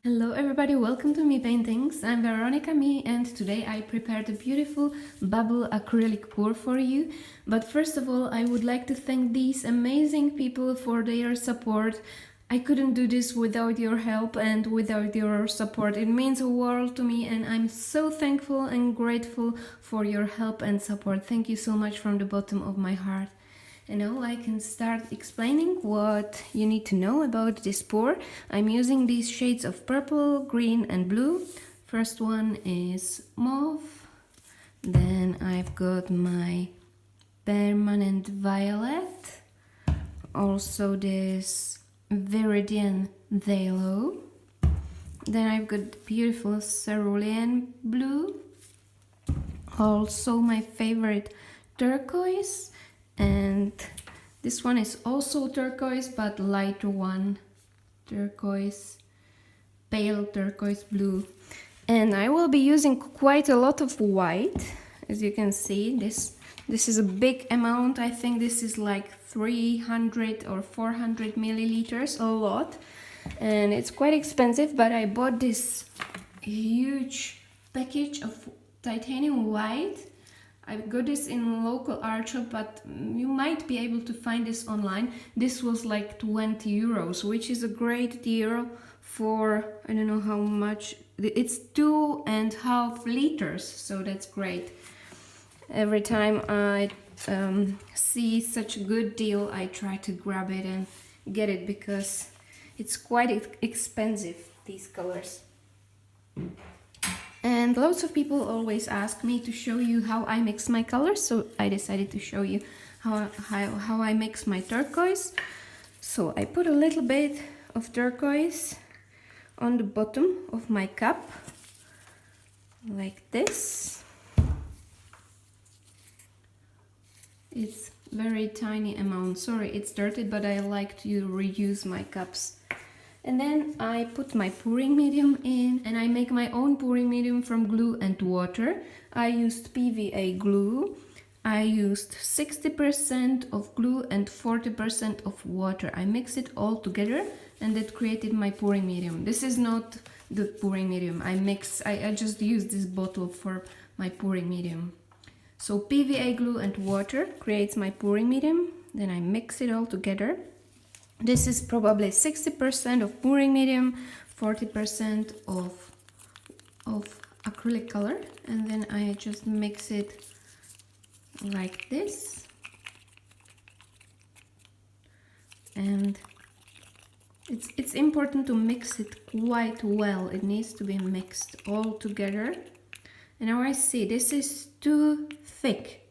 Hello everybody, welcome to Me Paintings. I'm Veronica Me and today I prepared a beautiful bubble acrylic pour for you. But first of all, I would like to thank these amazing people for their support. I couldn't do this without your help and without your support. It means a world to me and I'm so thankful and grateful for your help and support. Thank you so much from the bottom of my heart. And now I can start explaining what you need to know about this pour. I'm using these shades of purple, green and blue. First one is mauve. Then I've got my permanent violet. Also this viridian yellow. Then I've got beautiful cerulean blue. Also my favorite turquoise. And this one is also turquoise but lighter one, turquoise, pale turquoise blue. And I will be using quite a lot of white. As you can see, this is a big amount. I think this is like 300 or 400 milliliters, a lot, and it's quite expensive, but I bought this huge package of titanium white. I got this in local art shop, but you might be able to find this online. This was like 20 euros, which is a great deal for, I don't know how much, it's 2.5 liters, so that's great. Every time I see such a good deal, I try to grab it and get it because it's quite expensive, these colors. And lots of people always ask me to show you how I mix my colors, so I decided to show you how I mix my turquoise. So I put a little bit of turquoise on the bottom of my cup, like this. It's very tiny amount, sorry it's dirty, but I like to reuse my cups. And then I put my pouring medium in, and I make my own pouring medium from glue and water. I used PVA glue. I used 60% of glue and 40% of water. I mix it all together and that created my pouring medium. This is not the pouring medium. I just use this bottle for my pouring medium. So PVA glue and water creates my pouring medium. Then I mix it all together. This is probably 60% of pouring medium, 40% of acrylic color, and then I just mix it like this. And it's important to mix it quite well. It needs to be mixed all together. And now I see this is too thick.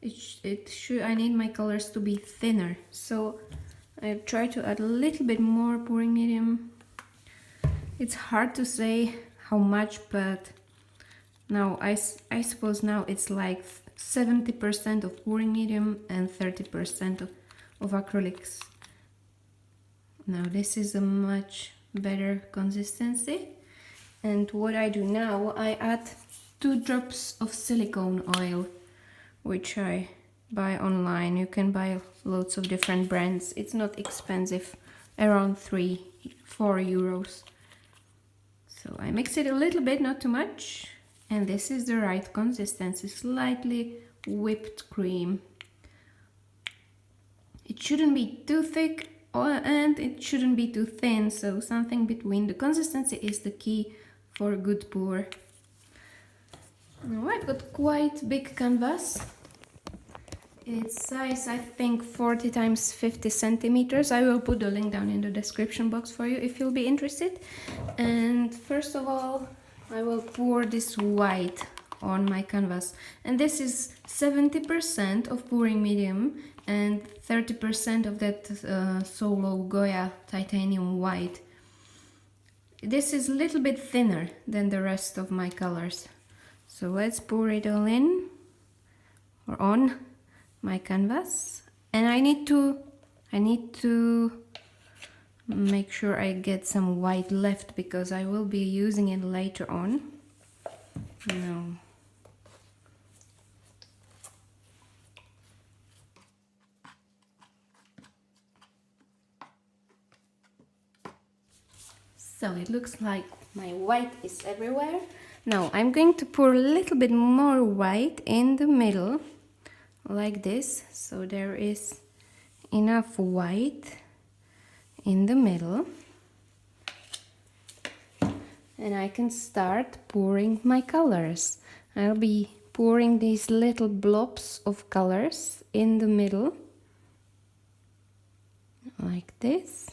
I need my colors to be thinner. So I try to add a little bit more pouring medium. It's hard to say how much, but now I suppose now it's like 70% of pouring medium and 30% of acrylics. Now this is a much better consistency. And what I do now, I add 2 drops of silicone oil, which I buy online. You can buy lots of different brands. It's not expensive, around 3-4 euros. So I mix it a little bit, not too much, and this is the right consistency, slightly whipped cream. It shouldn't be too thick and it shouldn't be too thin, so something between. The consistency is the key for a good pour. Now I've got quite big canvas. It's size, I think, 40 times 50 centimeters. I will put the link down in the description box for you if you'll be interested. And first of all, I will pour this white on my canvas. And this is 70% of pouring medium and 30% of that Solo Goya titanium white. This is a little bit thinner than the rest of my colors. So let's pour it all in or on my canvas, and I need to make sure I get some white left because I will be using it later on. Now So it looks like my white is everywhere. Now I'm going to pour a little bit more white in the middle, like this, so there is enough white in the middle. And I can start pouring my colors. I'll be pouring these little blobs of colors in the middle, like this.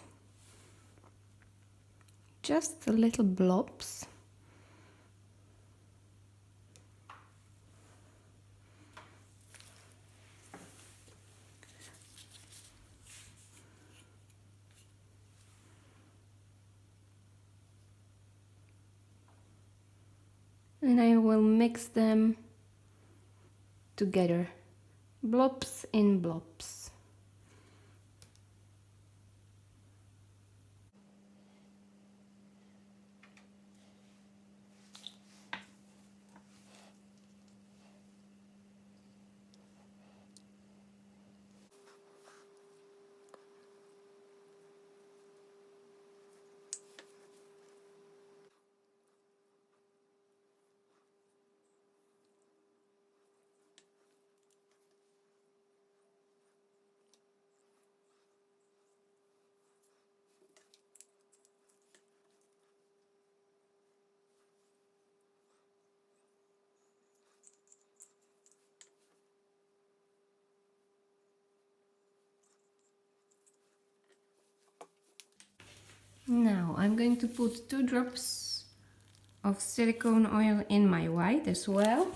Just the little blobs. And I will mix them together, blobs in blobs. Now I'm going to put 2 drops of silicone oil in my white as well.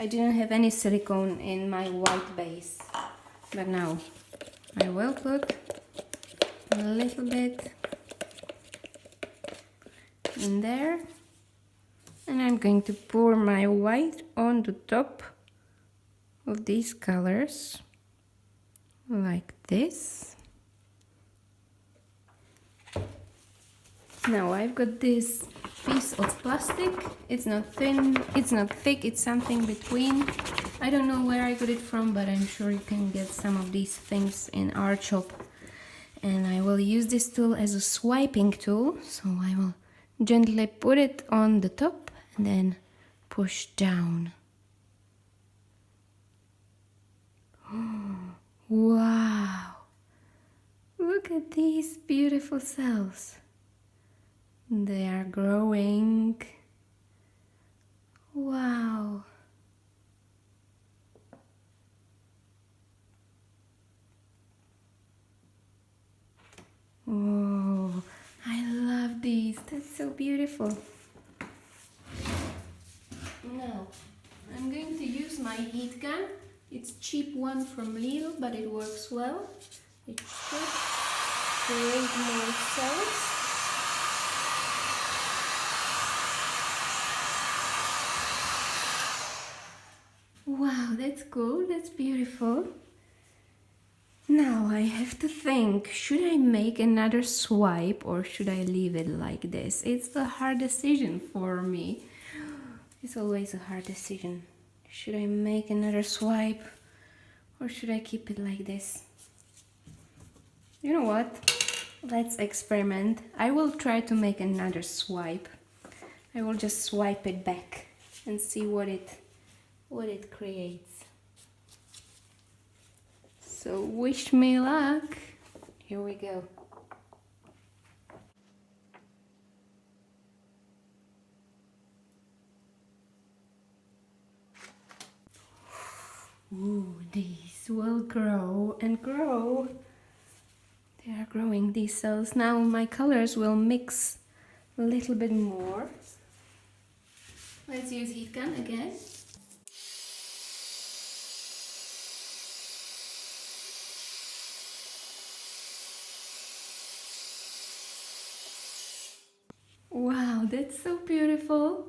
I didn't have any silicone in my white base, but now I will put a little bit in there, and I'm going to pour my white on the top of these colors, like this. Now I've got this piece of plastic. It's not thin, it's not thick, it's something between. I don't know where I got it from, but I'm sure you can get some of these things in our shop. And I will use this tool as a swiping tool, so I will gently put it on the top and then push down. Wow! Look at these beautiful cells. They are growing. Wow. Oh, I love these. That's so beautiful. Now, I'm going to use my heat gun. It's a cheap one from Lidl, but it works well. It should create more cells. Wow, that's cool, that's beautiful. Now I have to think, should I make another swipe or should I leave it like this? It's a hard decision for me. It's always a hard decision. Should I make another swipe or should I keep it like this? You know what? Let's experiment. I will try to make another swipe. I will just swipe it back and see what it creates. So wish me luck. Here we go. Ooh, these will grow and grow. They are growing, these cells. Now my colors will mix a little bit more. Let's use heat gun again. Wow, that's so beautiful.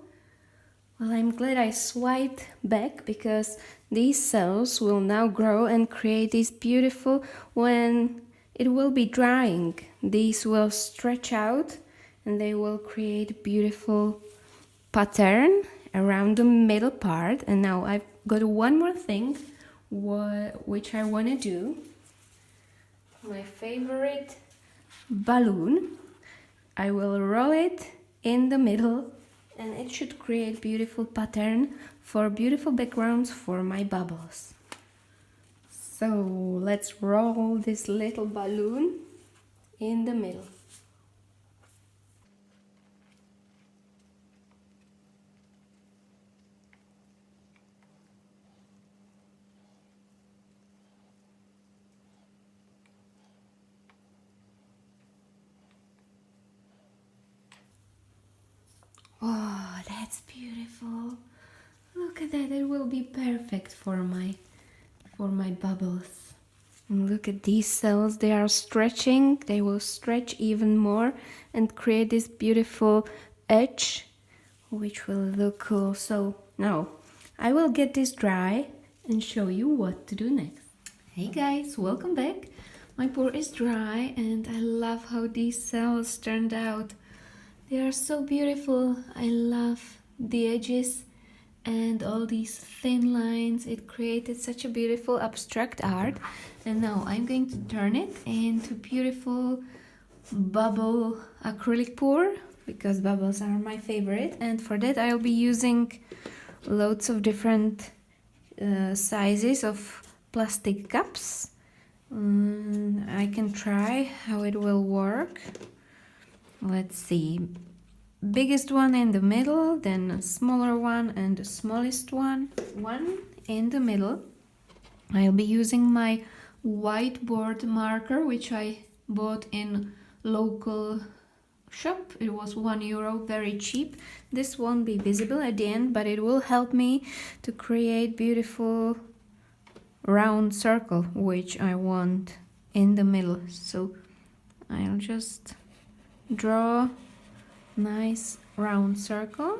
Well, I'm glad I swiped back because these cells will now grow and create these beautiful, when it will be drying, these will stretch out and they will create beautiful pattern around the middle part. And now I've got one more thing which I want to do. My favorite balloon. I will roll it in the middle, and it should create beautiful pattern for beautiful backgrounds for my bubbles. So let's roll this little balloon in the middle. Oh, that's beautiful. Look at that, it will be perfect for my bubbles. And look at these cells, they are stretching, they will stretch even more and create this beautiful edge, which will look cool. So now I will get this dry and show you what to do next. Hey guys, welcome back. My pour is dry and I love how these cells turned out. They are so beautiful. I love the edges and all these thin lines. It created such a beautiful abstract art. And now I'm going to turn it into beautiful bubble acrylic pour, because bubbles are my favorite. And for that I'll be using loads of different sizes of plastic cups. I can try how it will work. Let's see, biggest one in the middle, then a smaller one, and the smallest one in the middle. I'll be using my whiteboard marker, which I bought in local shop. It was €1, very cheap. This won't be visible at the end, but it will help me to create beautiful round circle, which I want in the middle. So I'll just draw nice round circle.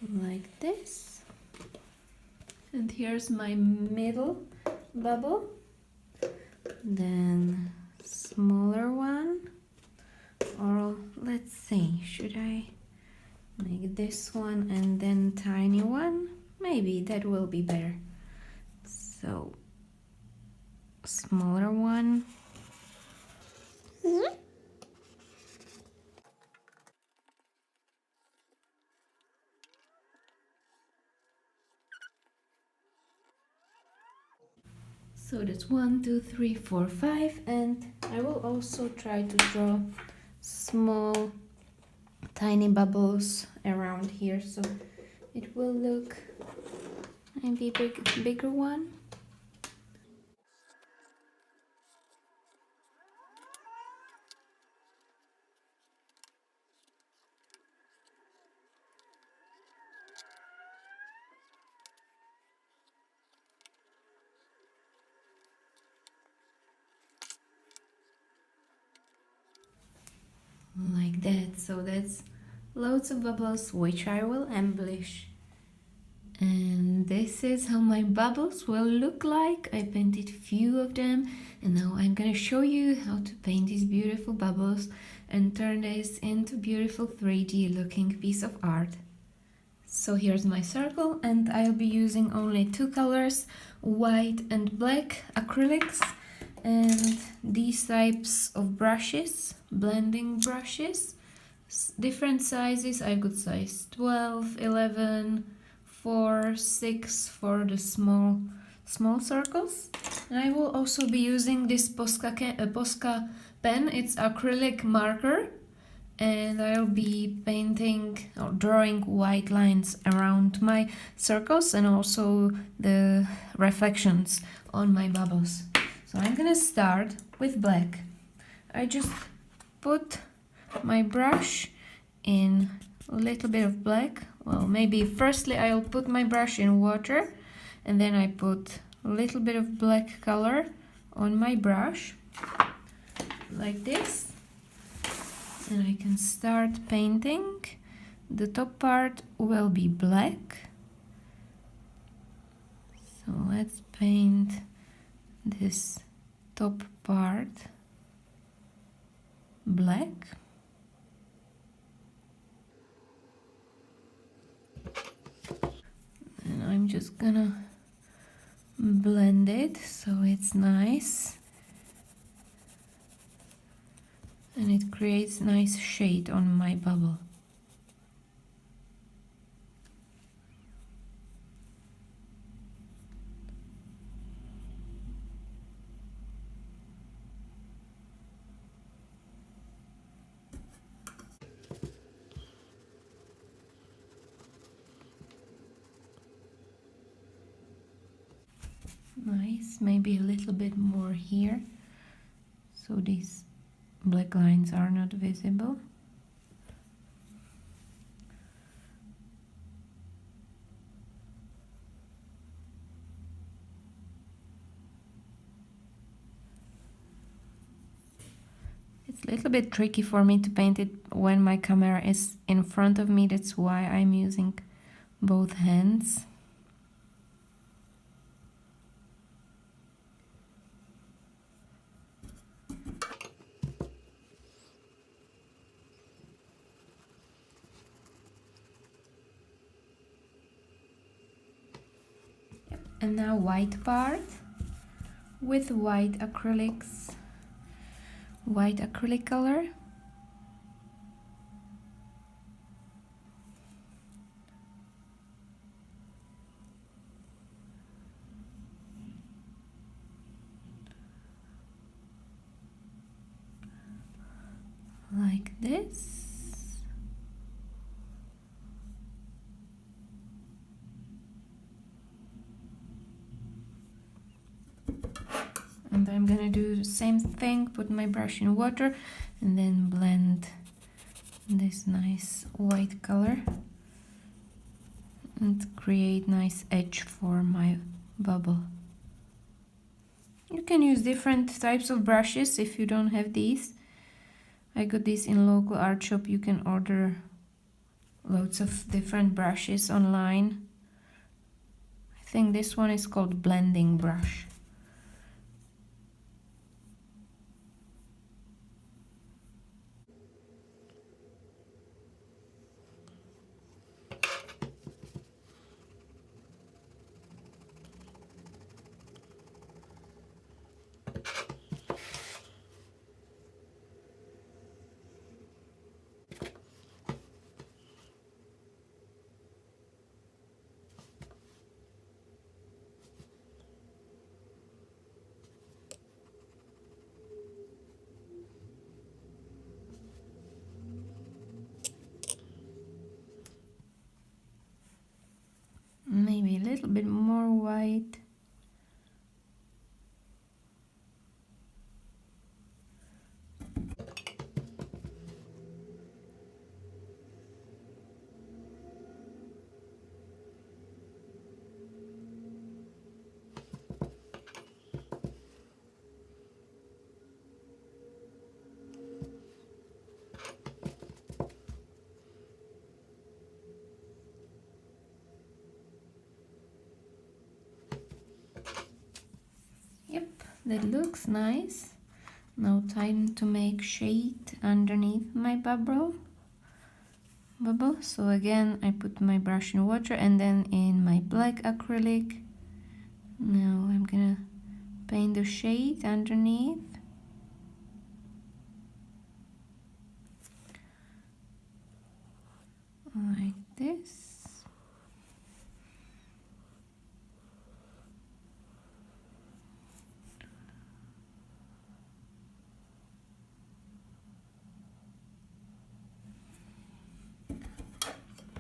Like this. And here's my middle bubble. Then smaller one. Or let's see, should I make this one and then tiny one? Maybe that will be better. So smaller one. So that's 1, 2, 3, 4, 5, and I will also try to draw small tiny bubbles around here, so it will look maybe bigger one. Like that. So that's loads of bubbles which I will embellish. And this is how my bubbles will look like. I painted few of them, and now I'm gonna show you how to paint these beautiful bubbles and turn this into beautiful 3D looking piece of art. So here's my circle, and I'll be using only two colors, white and black acrylics, and these types of brushes, blending brushes, different sizes. I've got size 12, 11, 4, 6 for the small circles. And I will also be using this Posca pen. It's acrylic marker, and I'll be painting or drawing white lines around my circles and also the reflections on my bubbles. So I'm gonna start with black. I just put my brush in a little bit of black. Well, maybe firstly I'll put my brush in water, and then I put a little bit of black color on my brush, like this. And I can start painting. The top part will be black. So let's paint this top part black. And I'm just gonna blend it so it's nice and it creates nice shade on my bubble. Nice, maybe a little bit more here so these black lines are not visible. It's a little bit tricky for me to paint it when my camera is in front of me, that's why I'm using both hands. And now white part with white acrylics, white acrylic color. Like this. And I'm gonna do the same thing, put my brush in water and then blend this nice white color and create nice edge for my bubble. You can use different types of brushes if you don't have these. I got these in local art shop. You can order loads of different brushes online. I think this one is called blending brush. Maybe a little bit more white. Yep, that looks nice. Now time to make shade underneath my bubble. So again I put my brush in water and then in my black acrylic. Now I'm gonna paint the shade underneath. Like this.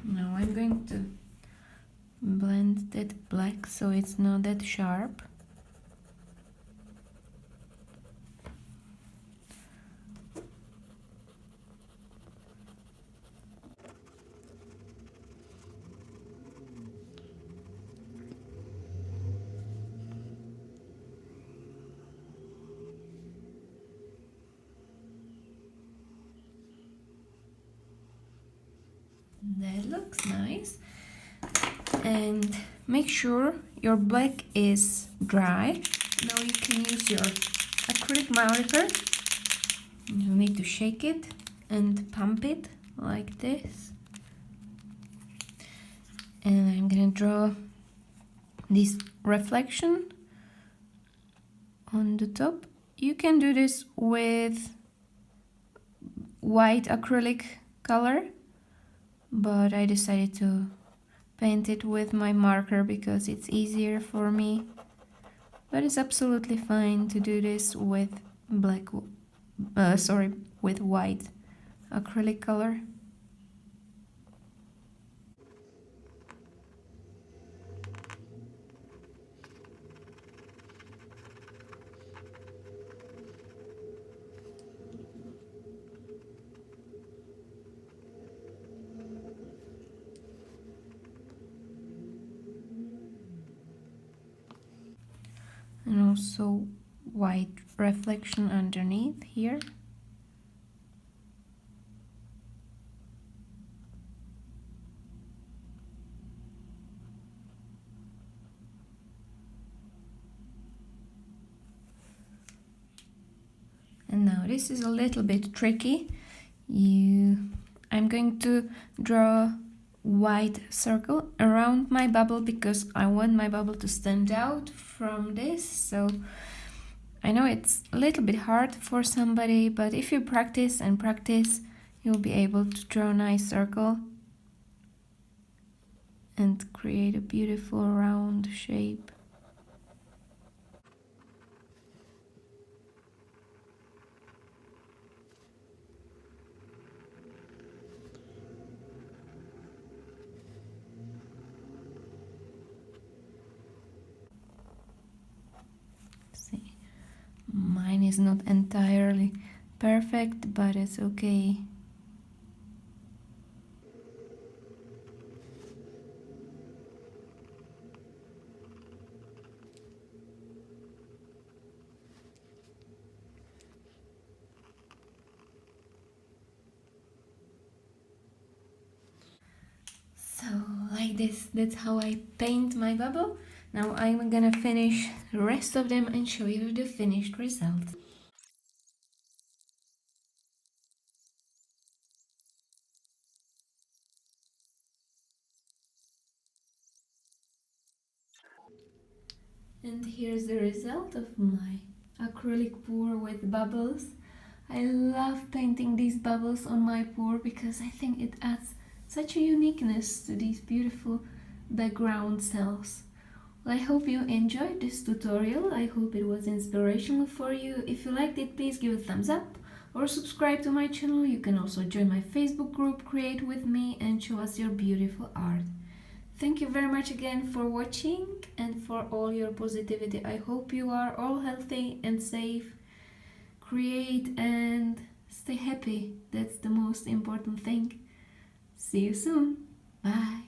Now I'm going to blend that black so it's not that sharp. That looks nice. And make sure your black is dry. Now you can use your acrylic marker. You need to shake it and pump it like this. And I'm gonna draw this reflection on the top. You can do this with white acrylic color, but I decided to paint it with my marker because it's easier for me. But it's absolutely fine to do this with with white acrylic color. And also white reflection underneath here. And now this is a little bit tricky. I'm going to draw white circle around my bubble because I want my bubble to stand out from this. So I know it's a little bit hard for somebody, but if you practice and practice, you'll be able to draw a nice circle and create a beautiful round shape. See, mine is not entirely perfect, but it's okay. So like this, that's how I paint my bubble. Now I'm gonna finish the rest of them and show you the finished result. And here's the result of my acrylic pour with bubbles. I love painting these bubbles on my pour because I think it adds such a uniqueness to these beautiful background cells. Well, I hope you enjoyed this tutorial. I hope it was inspirational for you. If you liked it, please give a thumbs up or subscribe to my channel. You can also join my Facebook group, Create With Me, and show us your beautiful art. Thank you very much again for watching and for all your positivity. I hope you are all healthy and safe. Create and stay happy. That's the most important thing. See you soon. Bye.